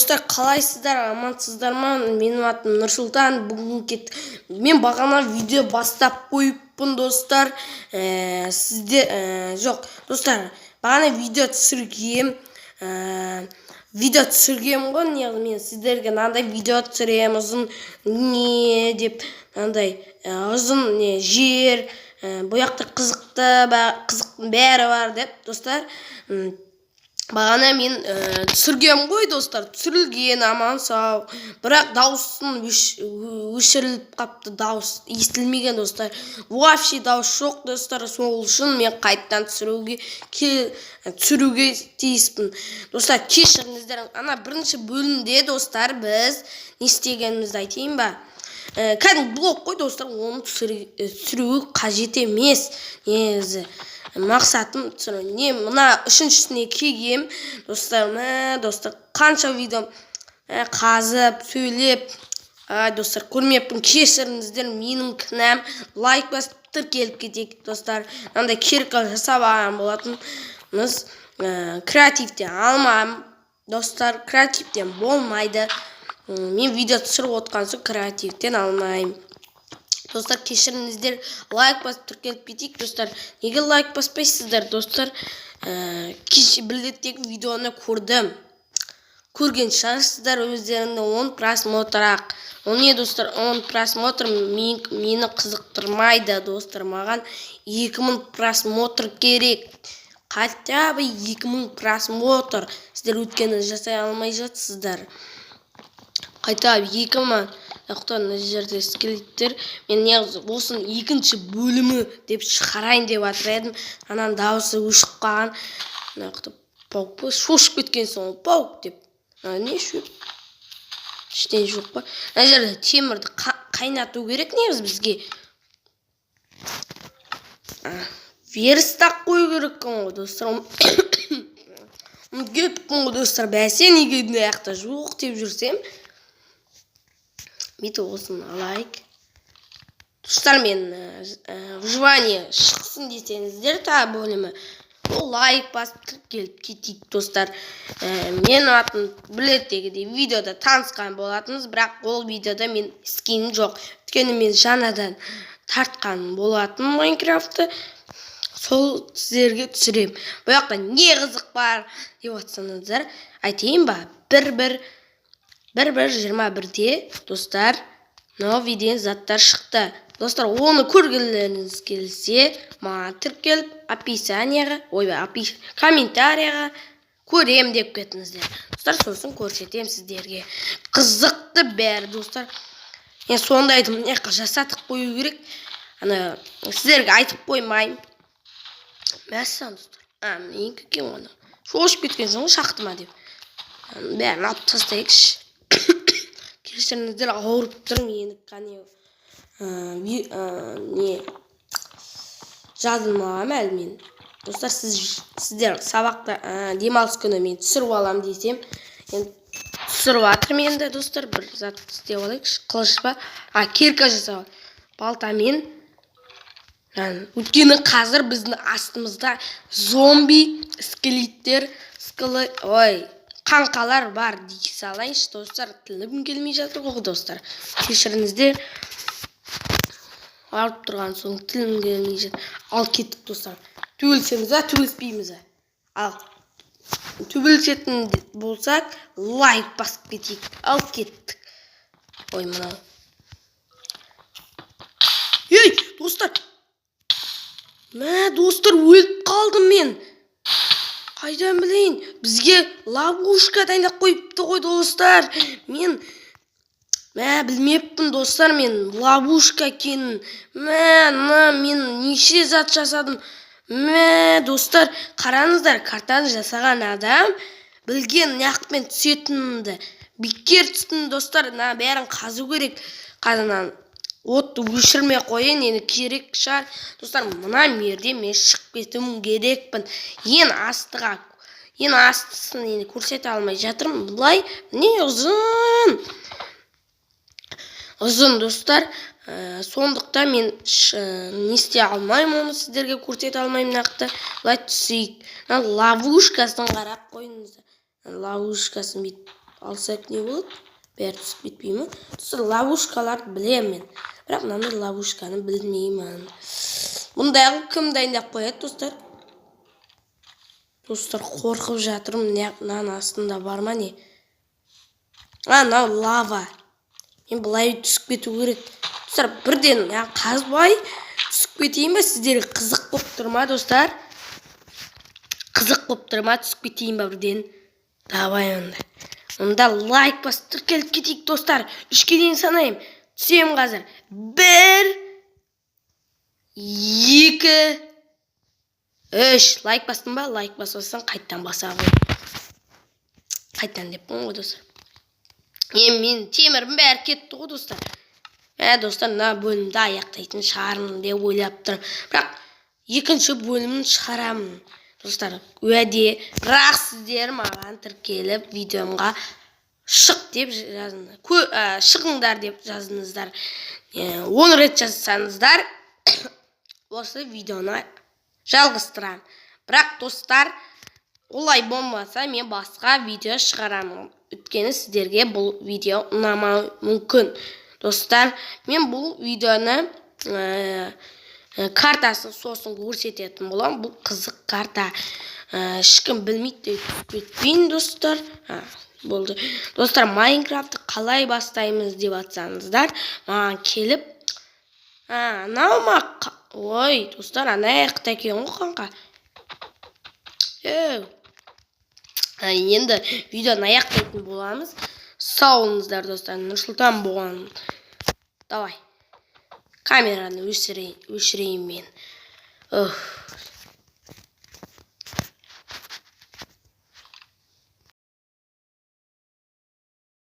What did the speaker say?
Достар, қалайсыздар, амансыздар ма? Менің атым Нұрсұлтан. Мен бағана видео бастап қойыппын, достар. Жоқ, достар, бағана видео түсіргем. Ғой, неғыл мен сіздерге мынандай видео түсірем, ұзын не деп, мынандай ұзын жер, бұяқты қызықтың бәрі бар деп, достар. Бағана мен түсіргем ғой, достар, түсірілген, аман сау. Бірақ дауысын өшіріліп қапты, дауыс естілмеген, достар. Вообще дауыс жоқ, достар. Сол үшін мен қайттан түсіруге тиіспін. Достар, кешіріңіздер. Ана бірінші бөлімде, достар, біз не істегенімізді айтайын ба? Кәдімгі блог қой, достар, оны түсіруі қажет емес. Негізі мақсатым түсіру. Мына үшіншісіне келгем, достар, қанша видео қазып, сөйлеп, достар, көрмеппін, кешіріңіздер, менің кінәм. Лайк басып тіркеліп кетейік, достар. Мынандай кирка жасап алған болатынбыз. Креативтен алмаймын, достар, креативтен болмайды. Мен видео түсіріп отқан соң креативтен алмаймын. Достар, кешіріңіздер, лайк басып тіркеліп кетейік, достар. Неге лайк баспайсыздар, достар? Білдеттегі видеоны көрген шығарсыздар, өздерінде 10 просмотрақ. Ол не, достар, 10 просмотр мені қызықтырмайды, достар. Маған 2000 просмотр керек. Хотя бы 2000 просмотр. Сіздер өткені жасай алмай жатсыздар. Қайта 2000 Ақтан жерде скелеттер. Мен негізі болсын екінші бөлімі деп шығарайын деп атыр едім. Анан дауысы өшіп қалған. Паук па? Шошып кеткен соң паук деп. Не шөп? Іштен жоқ па? Ана жерде темірді қайнату керек негізі бізге. Верстақ қою керек ғой, достар. Кетіппін ғой, достар. Бәсе неге аяқта жоқ деп жүрсем. Бейті осын алайық. Достар, мен выживание шықсын десеңіздер та бөлімі. Ол лайк басып келіп кетейік, достар. Мен атын білеттегіде видеода танысқан болатыныз, бірақ ол видеода мен іскенім жоқ. Өткені мен жаңадан тартқан болатын Майнкрафтты. Сол сіздерге түсірем. Бұяқта не қызық бар деп отсаңыздар, айтайын ба? 1-1-21-де, достар, новый деген заттар шықты. Достар, оны көргілеріңіз келсе, маған тіркеліп, комментарияға көрем деп кетіңіздер. Достар, сосын көрсетем сіздерге. Қызықты бәрі, достар. Сондайды жасатып қою керек. Сіздерге айтып қоймайым. Мәссен, достар. Мен көкем оны. Шошып кеткен соң шақтыма деп. Бәрін алып тастайықшы. Кешіріңіздер, ауырып тұр мені қане жазылмағам әлі мен. Достар, сіздер сабақта демалыс күні мен түсіріп алам десем, түсіріп атыр менді, достар. Бір зат істеп алайықшы. Қылыш па? Кирка жасау. Балтамен. Өткені қазір біздің астымызда зомби, скелеттер, қаңқалар бар дей салайыншы, достар. Тілім келмей жатыр ғой, достар. Кешіріңіздер. Алып тұрған соң тілім келмей жатыр. Ал кеттік, достар. Төбелсеміз, төбелспейміз. Ал төбелсетін болсақ, лайк басып кетейік. Ал кеттік. Ой, мынау. Ей, достар. Достар, өліп қалдым мен. Қайдан білейін? Бізге ловушка дайындап қойыпты ғой, достар. Мен білмеппін, достар, мен ловушка екенін. Мен неше зат жасадым. Достар, қараңыздар, картаны жасаған адам білген неақпен түсетінімді. Бекер түстің, достар, бәрін қазу керек. Қазынан отты өшірмей қойын, ені керек шығар. Достар, мына мерде мен шығып кетуім керекпін. Ең астысын ені көрсете алмай жатырмын. Бұлай, не ұзын, достар. Сондықта мен не істей алмаймын, оны сіздерге көрсете алмаймын нақты. Бұлай түсейік. Ловушкасын қарап қойыңыз. Ловушкасын бейт. алсақ не болады? Бәрі түсіп кетпей ме? Достар, ловушкаларды білемін мен. Бірақ мынандай ловушканы білмеймін. Мұндайғы кім дайындап қояды, достар? Достар, қорқып жатырмын. Мынаның астында бар ма не? Мынау лава. Мен бұлай түсіп кету керек. Достар, бірден қазбай түсіп кетейін бе? Сіздерге қызық болып тұр ма, достар? Қызық болып тұр ма? Түсіп кетейін бе бірден? Давай онда. Онда лайк басып тіркеліп кетейік, достар. 3-ке дейін санайым. Түсем қазір. 1, 2, 3. Лайк бастым ба? Лайк баспасаң қайттан баса ғой. Қайттан деп ғой, достар. Мен темірім бәрі кетті ғой, достар. Достар, мына бөлімді аяқтайтын шығармын деп ойлап тұрмын. Бірақ екінші бөлімін шығарамын. Достар, уәде. Бірақ сіздер маған тіркеліп видеомға шық деп жазыңыздар. Шығыңдар деп жазыңыздар. 10 рет жазсаңыздар, осы видеоны жалғастырамын. Бірақ достар, олай болмаса мен басқа видео шығарамын. Өйткені сіздерге бұл видео ұнамауы мүмкін. Достар, мен бұл видеоны картасын сосын көрсететін боламын. Бұл қызық карта. Ешкім білмейді деп кетпейін, достар. Болды. Достар, Майнкрафтты қалай бастаймыз деп атсаңыздар, маған келіп, анау ма? Ой, достар, ана аяқта екен ғой қанқа. Енді видеоны аяқтайтын боламыз. Сау болыңыздар, достар. Нұрсұлтан болған. Давай. Камераны өшірейін мен.